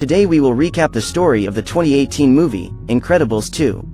Today we will recap the story of the 2018 movie, Incredibles 2.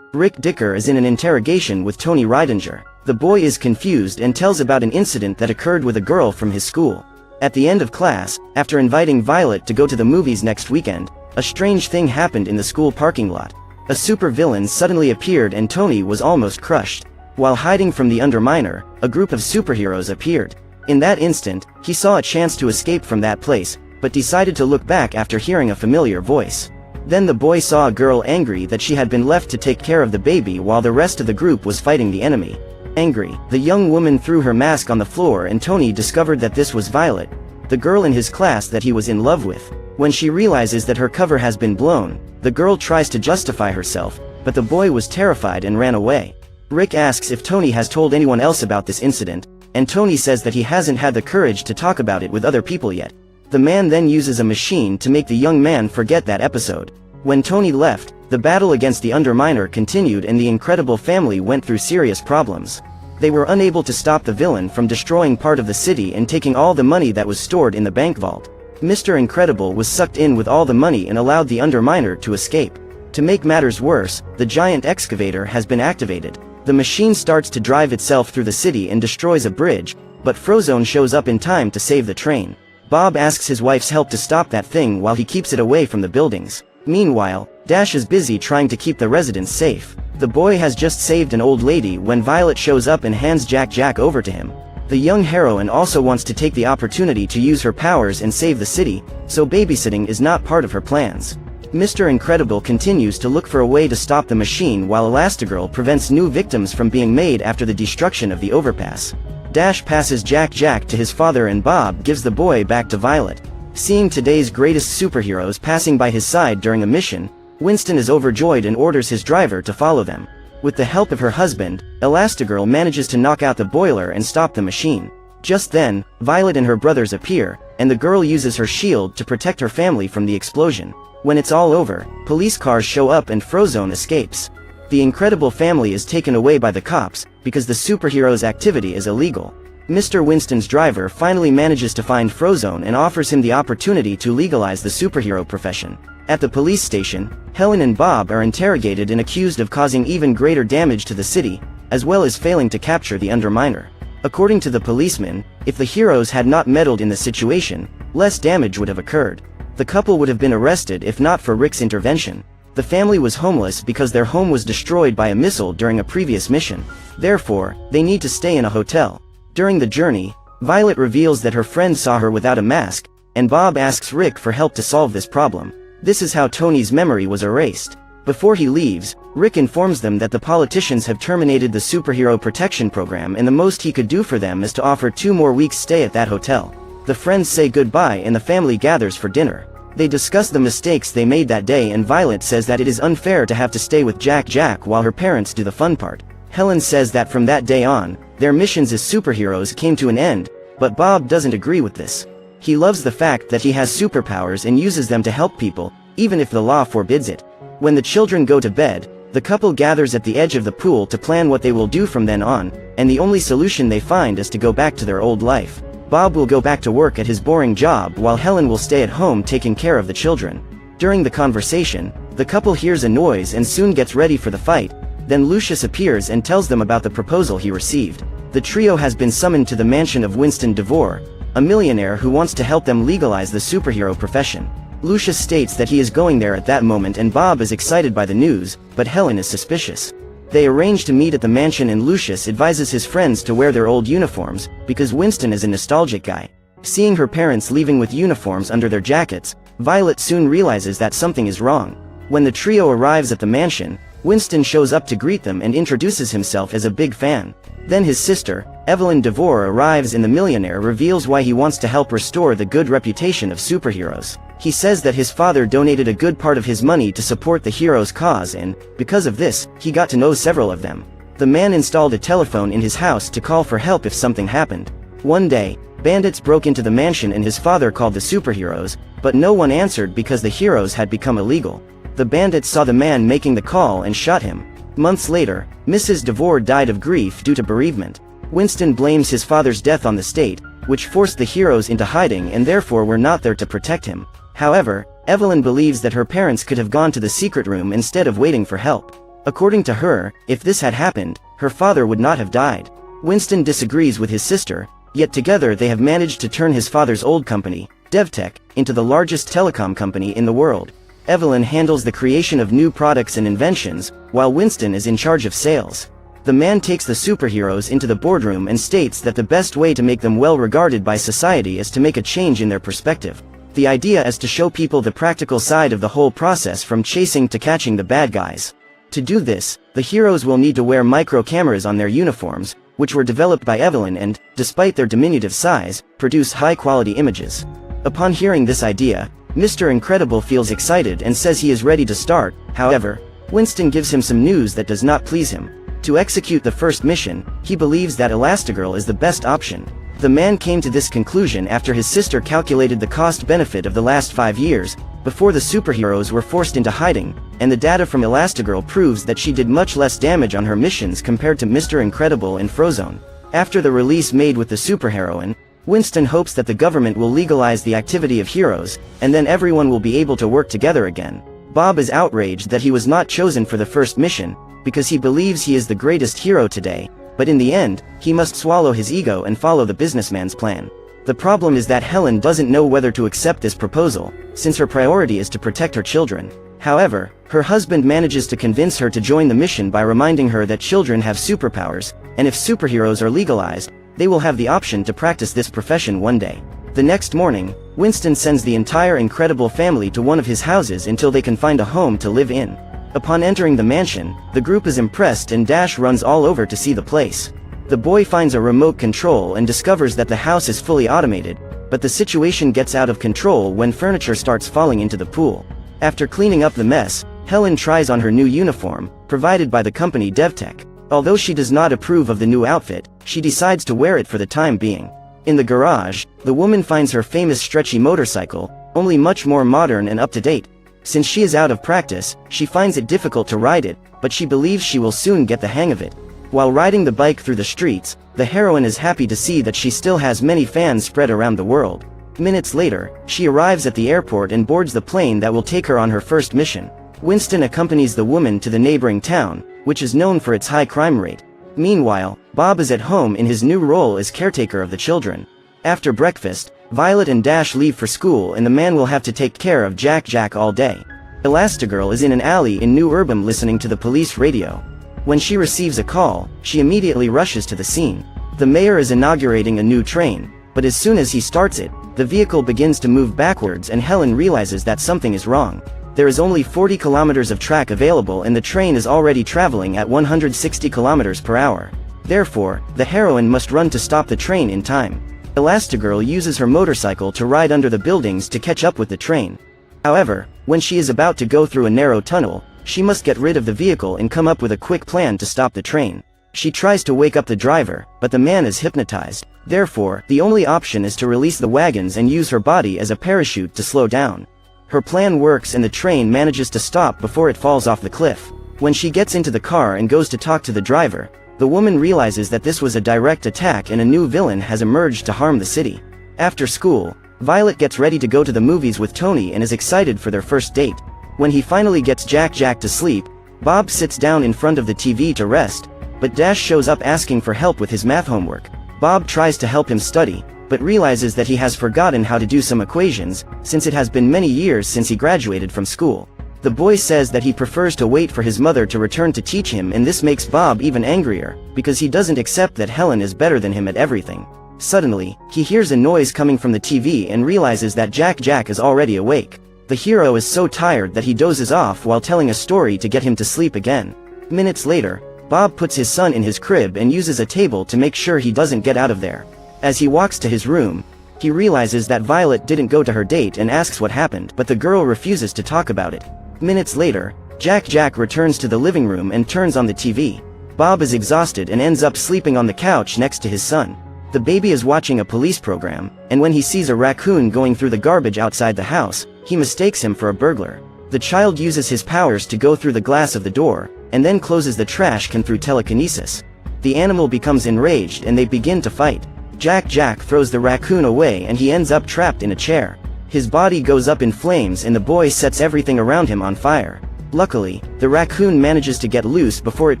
Rick Dicker is in an interrogation with Tony Reidinger. The boy is confused and tells about an incident that occurred with a girl from his school. At the end of class, after inviting Violet to go to the movies next weekend, a strange thing happened in the school parking lot. A supervillain suddenly appeared and Tony was almost crushed. While hiding from the Underminer, a group of superheroes appeared. In that instant, he saw a chance to escape from that place, but decided to look back after hearing a familiar voice. Then the boy saw a girl angry that she had been left to take care of the baby while the rest of the group was fighting the enemy. Angry, the young woman threw her mask on the floor and Tony discovered that this was Violet, the girl in his class that he was in love with. When she realizes that her cover has been blown, the girl tries to justify herself, but the boy was terrified and ran away. Rick asks if Tony has told anyone else about this incident, and Tony says that he hasn't had the courage to talk about it with other people yet. The man then uses a machine to make the young man forget that episode. When Tony left, the battle against the Underminer continued and the Incredible family went through serious problems. They were unable to stop the villain from destroying part of the city and taking all the money that was stored in the bank vault. Mr. Incredible was sucked in with all the money and allowed the Underminer to escape. To make matters worse, the giant excavator has been activated. The machine starts to drive itself through the city and destroys a bridge, but Frozone shows up in time to save the train. Bob asks his wife's help to stop that thing while he keeps it away from the buildings. Meanwhile, Dash is busy trying to keep the residents safe. The boy has just saved an old lady when Violet shows up and hands Jack over to him. The young heroine also wants to take the opportunity to use her powers and save the city, so babysitting is not part of her plans. Mr. Incredible continues to look for a way to stop the machine while Elastigirl prevents new victims from being made after the destruction of the overpass. Dash passes Jack to his father and Bob gives the boy back to Violet. Seeing today's greatest superheroes passing by his side during a mission, Winston is overjoyed and orders his driver to follow them. With the help of her husband, Elastigirl manages to knock out the boiler and stop the machine. Just then, Violet and her brothers appear, and the girl uses her shield to protect her family from the explosion. When it's all over, police cars show up and Frozone escapes. The Incredible family is taken away by the cops, because the superhero's activity is illegal. Mr. Winston's driver finally manages to find Frozone and offers him the opportunity to legalize the superhero profession. At the police station, Helen and Bob are interrogated and accused of causing even greater damage to the city, as well as failing to capture the Underminer. According to the policeman, if the heroes had not meddled in the situation, less damage would have occurred. The couple would have been arrested if not for Rick's intervention. The family was homeless because their home was destroyed by a missile during a previous mission. Therefore, they need to stay in a hotel. During the journey, Violet reveals that her friend saw her without a mask, and Bob asks Rick for help to solve this problem. This is how Tony's memory was erased. Before he leaves, Rick informs them that the politicians have terminated the superhero protection program and the most he could do for them is to offer 2 more weeks' stay at that hotel. The friends say goodbye and the family gathers for dinner. They discuss the mistakes they made that day and Violet says that it is unfair to have to stay with Jack while her parents do the fun part. Helen says that from that day on, their missions as superheroes came to an end, but Bob doesn't agree with this. He loves the fact that he has superpowers and uses them to help people, even if the law forbids it. When the children go to bed, the couple gathers at the edge of the pool to plan what they will do from then on, and the only solution they find is to go back to their old life. Bob will go back to work at his boring job while Helen will stay at home taking care of the children. During the conversation, the couple hears a noise and soon gets ready for the fight. Then Lucius appears and tells them about the proposal he received. The trio has been summoned to the mansion of Winston DeVore, a millionaire who wants to help them legalize the superhero profession. Lucius states that he is going there at that moment and Bob is excited by the news, but Helen is suspicious. They arrange to meet at the mansion and Lucius advises his friends to wear their old uniforms, because Winston is a nostalgic guy. Seeing her parents leaving with uniforms under their jackets, Violet soon realizes that something is wrong. When the trio arrives at the mansion, Winston shows up to greet them and introduces himself as a big fan. Then his sister, Evelyn DeVore arrives and the millionaire reveals why he wants to help restore the good reputation of superheroes. He says that his father donated a good part of his money to support the heroes' cause and, because of this, he got to know several of them. The man installed a telephone in his house to call for help if something happened. One day, bandits broke into the mansion and his father called the superheroes, but no one answered because the heroes had become illegal. The bandits saw the man making the call and shot him. Months later, Mrs. DeVore died of grief due to bereavement. Winston blames his father's death on the state, which forced the heroes into hiding and therefore were not there to protect him. However, Evelyn believes that her parents could have gone to the secret room instead of waiting for help. According to her, if this had happened, her father would not have died. Winston disagrees with his sister, yet together they have managed to turn his father's old company, DevTech, into the largest telecom company in the world. Evelyn handles the creation of new products and inventions, while Winston is in charge of sales. The man takes the superheroes into the boardroom and states that the best way to make them well regarded by society is to make a change in their perspective. The idea is to show people the practical side of the whole process from chasing to catching the bad guys. To do this, the heroes will need to wear micro cameras on their uniforms, which were developed by Evelyn and, despite their diminutive size, produce high-quality images. Upon hearing this idea, Mr. Incredible feels excited and says he is ready to start. However, Winston gives him some news that does not please him. To execute the first mission, he believes that Elastigirl is the best option. The man came to this conclusion after his sister calculated the cost-benefit of the last 5 years, before the superheroes were forced into hiding, and the data from Elastigirl proves that she did much less damage on her missions compared to Mr. Incredible and Frozone. After the release made with the superheroine, Winston hopes that the government will legalize the activity of heroes, and then everyone will be able to work together again. Bob is outraged that he was not chosen for the first mission, because he believes he is the greatest hero today, but in the end, he must swallow his ego and follow the businessman's plan. The problem is that Helen doesn't know whether to accept this proposal, since her priority is to protect her children. However, her husband manages to convince her to join the mission by reminding her that children have superpowers, and if superheroes are legalized, they will have the option to practice this profession one day. The next morning, Winston sends the entire Incredible family to one of his houses until they can find a home to live in. Upon entering the mansion, the group is impressed and Dash runs all over to see the place. The boy finds a remote control and discovers that the house is fully automated, but the situation gets out of control when furniture starts falling into the pool. After cleaning up the mess, Helen tries on her new uniform, provided by the company DevTech. Although she does not approve of the new outfit, she decides to wear it for the time being. In the garage, the woman finds her famous stretchy motorcycle, only much more modern and up-to-date. Since she is out of practice, she finds it difficult to ride it, but she believes she will soon get the hang of it. While riding the bike through the streets, the heroine is happy to see that she still has many fans spread around the world. Minutes later, she arrives at the airport and boards the plane that will take her on her first mission. Winston accompanies the woman to the neighboring town, which is known for its high crime rate. Meanwhile, Bob is at home in his new role as caretaker of the children. After breakfast, Violet and Dash leave for school and the man will have to take care of Jack all day. Elastigirl is in an alley in New Urban listening to the police radio. When she receives a call, she immediately rushes to the scene. The mayor is inaugurating a new train, but as soon as he starts it, the vehicle begins to move backwards and Helen realizes that something is wrong. There is only 40 kilometers of track available and the train is already traveling at 160 kilometers per hour. Therefore, the heroine must run to stop the train in time. Elastigirl uses her motorcycle to ride under the buildings to catch up with the train. However, when she is about to go through a narrow tunnel, she must get rid of the vehicle and come up with a quick plan to stop the train. She tries to wake up the driver, but the man is hypnotized. Therefore, the only option is to release the wagons and use her body as a parachute to slow down. Her plan works and the train manages to stop before it falls off the cliff. When she gets into the car and goes to talk to the driver, the woman realizes that this was a direct attack and a new villain has emerged to harm the city. After school, Violet gets ready to go to the movies with Tony and is excited for their first date. When he finally gets Jack to sleep, Bob sits down in front of the TV to rest, but Dash shows up asking for help with his math homework. Bob tries to help him study, but realizes that he has forgotten how to do some equations, since it has been many years since he graduated from school. The boy says that he prefers to wait for his mother to return to teach him, and this makes Bob even angrier, because he doesn't accept that Helen is better than him at everything. Suddenly, he hears a noise coming from the TV and realizes that Jack is already awake. The hero is so tired that he dozes off while telling a story to get him to sleep again. Minutes later, Bob puts his son in his crib and uses a table to make sure he doesn't get out of there. As he walks to his room, he realizes that Violet didn't go to her date and asks what happened, but the girl refuses to talk about it. Minutes later, Jack returns to the living room and turns on the TV. Bob is exhausted and ends up sleeping on the couch next to his son. The baby is watching a police program, and when he sees a raccoon going through the garbage outside the house, he mistakes him for a burglar. The child uses his powers to go through the glass of the door, and then closes the trash can through telekinesis. The animal becomes enraged and they begin to fight. Jack throws the raccoon away and he ends up trapped in a chair. His body goes up in flames and the boy sets everything around him on fire. Luckily, the raccoon manages to get loose before it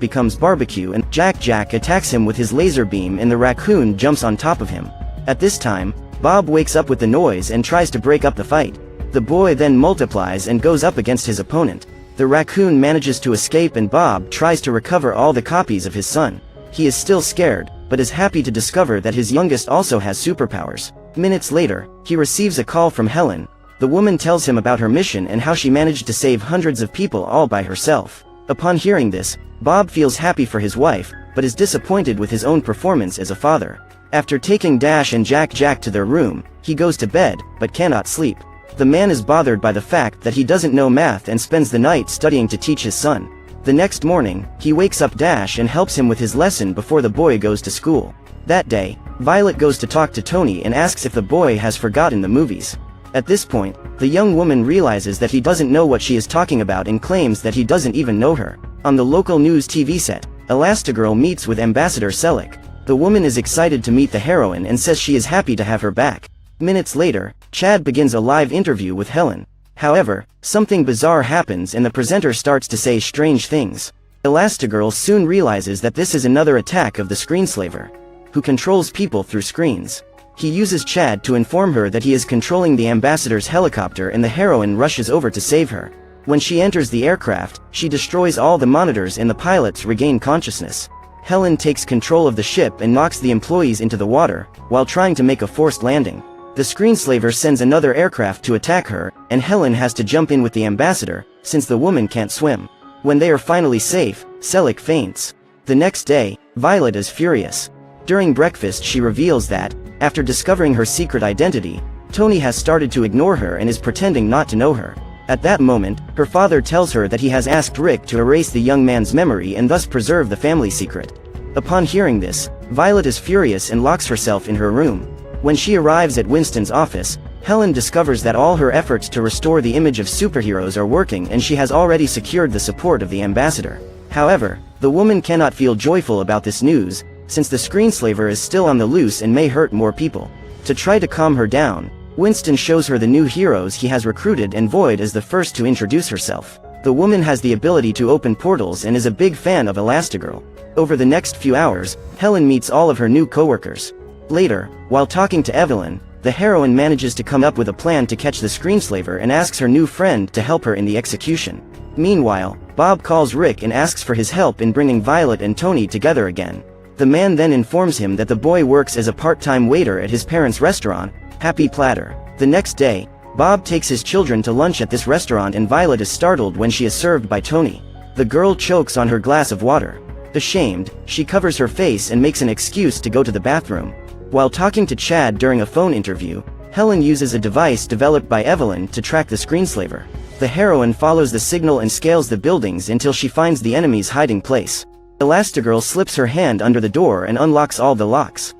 becomes barbecue and Jack attacks him with his laser beam and the raccoon jumps on top of him. At this time, Bob wakes up with the noise and tries to break up the fight. The boy then multiplies and goes up against his opponent. The raccoon manages to escape and Bob tries to recover all the copies of his son. He is still scared, but is happy to discover that his youngest also has superpowers. Minutes later, he receives a call from Helen. The woman tells him about her mission and how she managed to save hundreds of people all by herself. Upon hearing this, Bob feels happy for his wife, but is disappointed with his own performance as a father. After taking Dash and Jack to their room, he goes to bed, but cannot sleep. The man is bothered by the fact that he doesn't know math and spends the night studying to teach his son. The next morning, he wakes up Dash and helps him with his lesson before the boy goes to school. That day, Violet goes to talk to Tony and asks if the boy has forgotten the movies. At this point, the young woman realizes that he doesn't know what she is talking about and claims that he doesn't even know her. On the local news TV set, Elastigirl meets with Ambassador Selleck. The woman is excited to meet the heroine and says she is happy to have her back. Minutes later, Chad begins a live interview with Helen. However, something bizarre happens and the presenter starts to say strange things. Elastigirl soon realizes that this is another attack of the Screenslaver, who controls people through screens. He uses Chad to inform her that he is controlling the ambassador's helicopter and the heroine rushes over to save her. When she enters the aircraft, she destroys all the monitors and the pilots regain consciousness. Helen takes control of the ship and knocks the employees into the water, while trying to make a forced landing. The Screenslaver sends another aircraft to attack her, and Helen has to jump in with the ambassador, since the woman can't swim. When they are finally safe, Selleck faints. The next day, Violet is furious. During breakfast she reveals that, after discovering her secret identity, Tony has started to ignore her and is pretending not to know her. At that moment, her father tells her that he has asked Rick to erase the young man's memory and thus preserve the family secret. Upon hearing this, Violet is furious and locks herself in her room. When she arrives at Winston's office, Helen discovers that all her efforts to restore the image of superheroes are working and she has already secured the support of the ambassador. However, the woman cannot feel joyful about this news, since the Screenslaver is still on the loose and may hurt more people. To try to calm her down, Winston shows her the new heroes he has recruited and Void is the first to introduce herself. The woman has the ability to open portals and is a big fan of Elastigirl. Over the next few hours, Helen meets all of her new coworkers. Later, while talking to Evelyn, the heroine manages to come up with a plan to catch the Screenslaver and asks her new friend to help her in the execution. Meanwhile, Bob calls Rick and asks for his help in bringing Violet and Tony together again. The man then informs him that the boy works as a part-time waiter at his parents' restaurant, Happy Platter. The next day, Bob takes his children to lunch at this restaurant and Violet is startled when she is served by Tony. The girl chokes on her glass of water. Ashamed, she covers her face and makes an excuse to go to the bathroom. While talking to Chad during a phone interview, Helen uses a device developed by Evelyn to track the Screenslaver. The heroine follows the signal and scales the buildings until she finds the enemy's hiding place. Elastigirl slips her hand under the door and unlocks all the locks.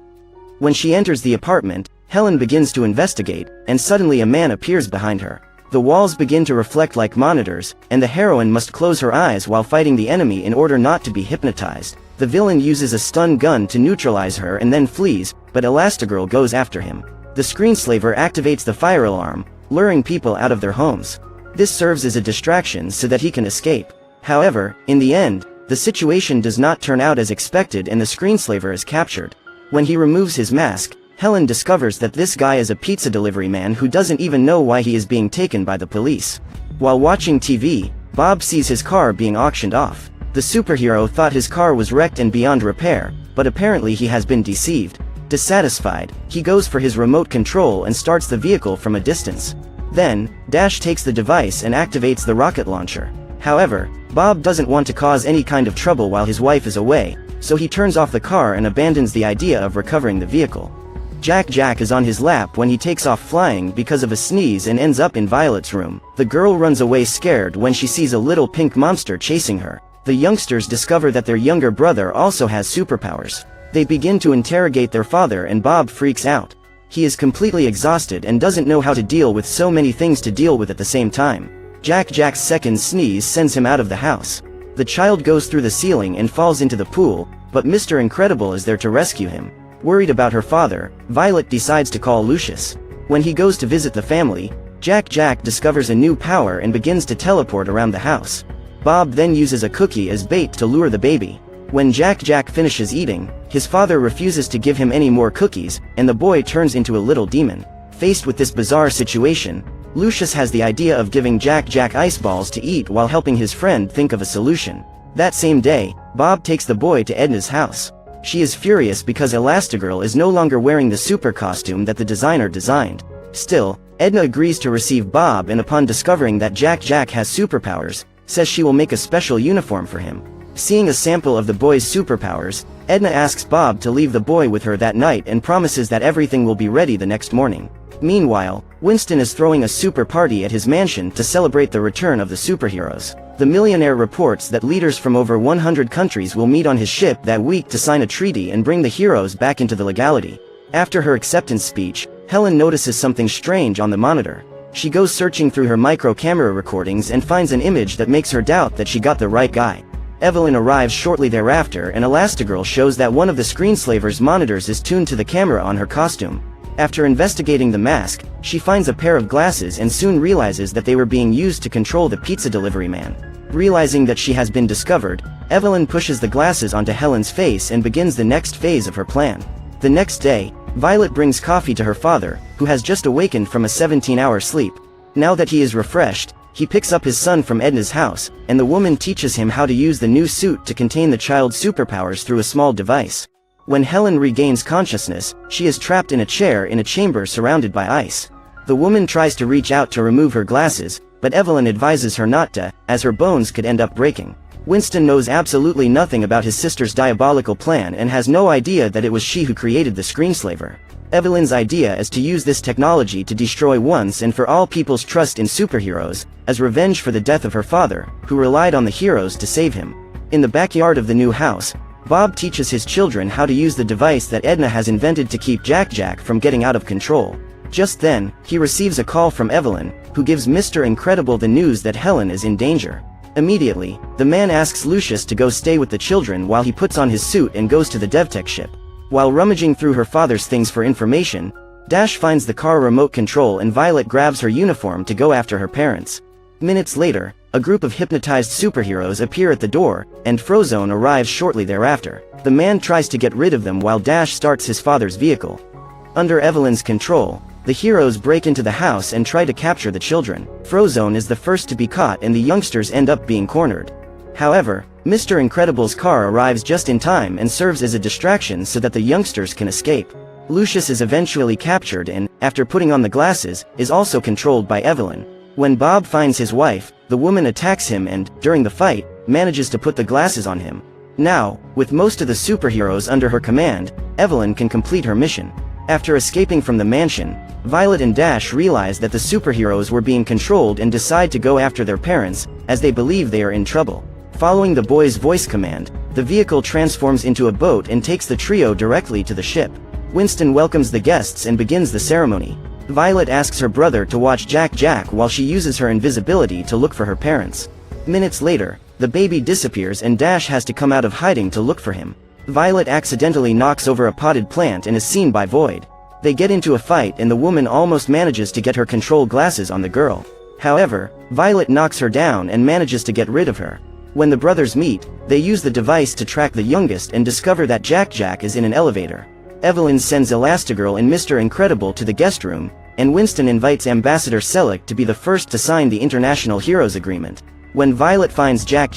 When she enters the apartment, Helen begins to investigate, and suddenly a man appears behind her. The walls begin to reflect like monitors, and the heroine must close her eyes while fighting the enemy in order not to be hypnotized. The villain uses a stun gun to neutralize her and then flees, but Elastigirl goes after him. The Screenslaver activates the fire alarm, luring people out of their homes. This serves as a distraction so that he can escape. However, in the end, the situation does not turn out as expected and the Screenslaver is captured. When he removes his mask, Helen discovers that this guy is a pizza delivery man who doesn't even know why he is being taken by the police. While watching TV, Bob sees his car being auctioned off. The superhero thought his car was wrecked and beyond repair, but apparently he has been deceived. Dissatisfied, he goes for his remote control and starts the vehicle from a distance. Then, Dash takes the device and activates the rocket launcher. However, Bob doesn't want to cause any kind of trouble while his wife is away, so he turns off the car and abandons the idea of recovering the vehicle. Jack is on his lap when he takes off flying because of a sneeze and ends up in Violet's room. The girl runs away scared when she sees a little pink monster chasing her. The youngsters discover that their younger brother also has superpowers. They begin to interrogate their father and Bob freaks out. He is completely exhausted and doesn't know how to deal with so many things to deal with at the same time. Jack's second sneeze sends him out of the house. The child goes through the ceiling and falls into the pool, but Mr. Incredible is there to rescue him. Worried about her father, Violet decides to call Lucius. When he goes to visit the family, Jack discovers a new power and begins to teleport around the house. Bob then uses a cookie as bait to lure the baby. When Jack finishes eating, his father refuses to give him any more cookies, and the boy turns into a little demon. Faced with this bizarre situation, Lucius has the idea of giving Jack ice balls to eat while helping his friend think of a solution. That same day, Bob takes the boy to Edna's house. She is furious because Elastigirl is no longer wearing the super costume that the designer designed. Still, Edna agrees to receive Bob, and upon discovering that Jack has superpowers, says she will make a special uniform for him. Seeing a sample of the boy's superpowers, Edna asks Bob to leave the boy with her that night and promises that everything will be ready the next morning. Meanwhile, Winston is throwing a super party at his mansion to celebrate the return of the superheroes. The millionaire reports that leaders from over 100 countries will meet on his ship that week to sign a treaty and bring the heroes back into the legality. After her acceptance speech, Helen notices something strange on the monitor. She goes searching through her micro-camera recordings and finds an image that makes her doubt that she got the right guy. Evelyn arrives shortly thereafter, and Elastigirl shows that one of the screenslaver's monitors is tuned to the camera on her costume. After investigating the mask, she finds a pair of glasses and soon realizes that they were being used to control the pizza delivery man. Realizing that she has been discovered, Evelyn pushes the glasses onto Helen's face and begins the next phase of her plan. The next day, Violet brings coffee to her father, who has just awakened from a 17-hour sleep. Now that he is refreshed, he picks up his son from Edna's house, and the woman teaches him how to use the new suit to contain the child's superpowers through a small device. When Helen regains consciousness, she is trapped in a chair in a chamber surrounded by ice. The woman tries to reach out to remove her glasses, but Evelyn advises her not to, as her bones could end up breaking. Winston knows absolutely nothing about his sister's diabolical plan and has no idea that it was she who created the screenslaver. Evelyn's idea is to use this technology to destroy once and for all people's trust in superheroes, as revenge for the death of her father, who relied on the heroes to save him. In the backyard of the new house, Bob teaches his children how to use the device that Edna has invented to keep Jack from getting out of control. Just then, he receives a call from Evelyn, who gives Mr. Incredible the news that Helen is in danger. Immediately, the man asks Lucius to go stay with the children while he puts on his suit and goes to the DevTech ship. While rummaging through her father's things for information, Dash finds the car remote control and Violet grabs her uniform to go after her parents. Minutes later, a group of hypnotized superheroes appear at the door, and Frozone arrives shortly thereafter. The man tries to get rid of them while Dash starts his father's vehicle. Under Evelyn's control, the heroes break into the house and try to capture the children. Frozone is the first to be caught and the youngsters end up being cornered. However, Mr. Incredible's car arrives just in time and serves as a distraction so that the youngsters can escape. Lucius is eventually captured and, after putting on the glasses, is also controlled by Evelyn. When Bob finds his wife, the woman attacks him and, during the fight, manages to put the glasses on him. Now, with most of the superheroes under her command, Evelyn can complete her mission. After escaping from the mansion, Violet and Dash realize that the superheroes were being controlled and decide to go after their parents, as they believe they are in trouble. Following the boy's voice command, the vehicle transforms into a boat and takes the trio directly to the ship. Winston welcomes the guests and begins the ceremony. Violet asks her brother to watch Jack while she uses her invisibility to look for her parents. Minutes later, the baby disappears and Dash has to come out of hiding to look for him. Violet accidentally knocks over a potted plant and is seen by Void. They get into a fight and the woman almost manages to get her control glasses on the girl. However, Violet knocks her down and manages to get rid of her. When the brothers meet, they use the device to track the youngest and discover that Jack is in an elevator. Evelyn sends Elastigirl and Mr. Incredible to the guest room, and Winston invites Ambassador Selleck to be the first to sign the International Heroes Agreement. When Violet finds Jack,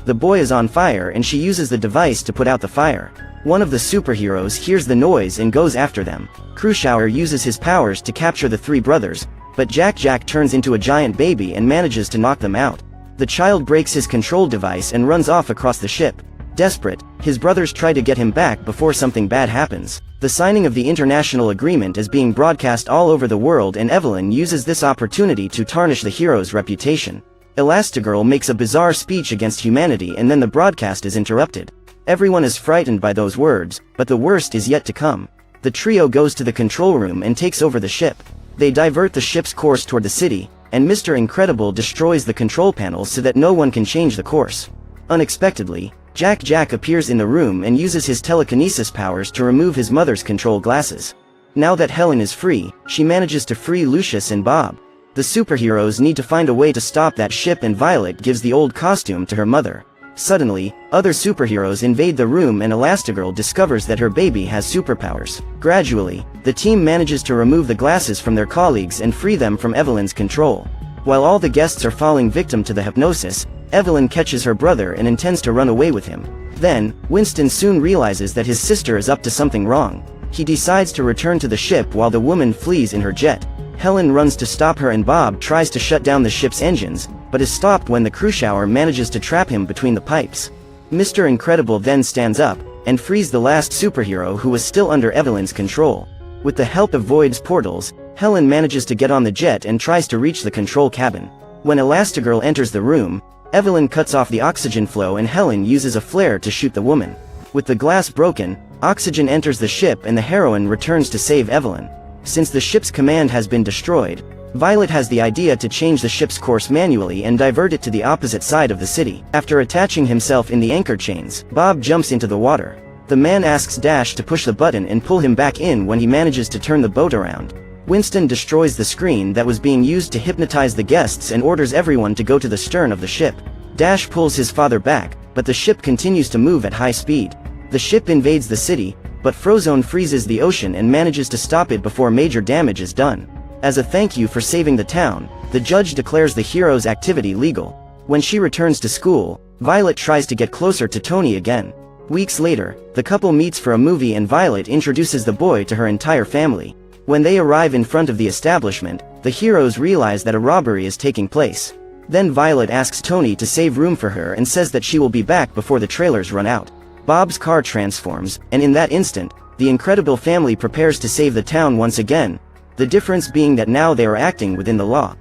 the boy is on fire and she uses the device to put out the fire. One of the superheroes hears the noise and goes after them. Crushauer uses his powers to capture the three brothers, but Jack turns into a giant baby and manages to knock them out. The child breaks his control device and runs off across the ship. Desperate, his brothers try to get him back before something bad happens. The signing of the international agreement is being broadcast all over the world and Evelyn uses this opportunity to tarnish the hero's reputation. Elastigirl makes a bizarre speech against humanity and then the broadcast is interrupted. Everyone is frightened by those words, but the worst is yet to come. The trio goes to the control room and takes over the ship. They divert the ship's course toward the city, and Mr. Incredible destroys the control panels so that no one can change the course. Unexpectedly, Jack appears in the room and uses his telekinesis powers to remove his mother's control glasses. Now that Helen is free, she manages to free Lucius and Bob. The superheroes need to find a way to stop that ship, and Violet gives the old costume to her mother. Suddenly, other superheroes invade the room and Elastigirl discovers that her baby has superpowers. Gradually, the team manages to remove the glasses from their colleagues and free them from Evelyn's control. While all the guests are falling victim to the hypnosis, Evelyn catches her brother and intends to run away with him. Then, Winston soon realizes that his sister is up to something wrong. He decides to return to the ship while the woman flees in her jet. Helen runs to stop her and Bob tries to shut down the ship's engines, but is stopped when the Cruciator manages to trap him between the pipes. Mr. Incredible then stands up, and frees the last superhero who was still under Evelyn's control. With the help of Void's portals, Helen manages to get on the jet and tries to reach the control cabin. When Elastigirl enters the room, Evelyn cuts off the oxygen flow and Helen uses a flare to shoot the woman. With the glass broken, oxygen enters the ship and the heroine returns to save Evelyn. Since the ship's command has been destroyed, Violet has the idea to change the ship's course manually and divert it to the opposite side of the city. After attaching himself in the anchor chains, Bob jumps into the water. The man asks Dash to push the button and pull him back in when he manages to turn the boat around. Winston destroys the screen that was being used to hypnotize the guests and orders everyone to go to the stern of the ship. Dash pulls his father back, but the ship continues to move at high speed. The ship invades the city, but Frozone freezes the ocean and manages to stop it before major damage is done. As a thank you for saving the town, the judge declares the hero's activity legal. When she returns to school, Violet tries to get closer to Tony again. Weeks later, the couple meets for a movie and Violet introduces the boy to her entire family. When they arrive in front of the establishment, the heroes realize that a robbery is taking place. Then Violet asks Tony to save room for her and says that she will be back before the trailers run out. Bob's car transforms, and in that instant, the Incredible family prepares to save the town once again, the difference being that now they are acting within the law.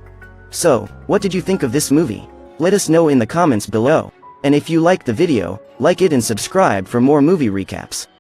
So, what did you think of this movie? Let us know in the comments below. And if you liked the video, like it and subscribe for more movie recaps.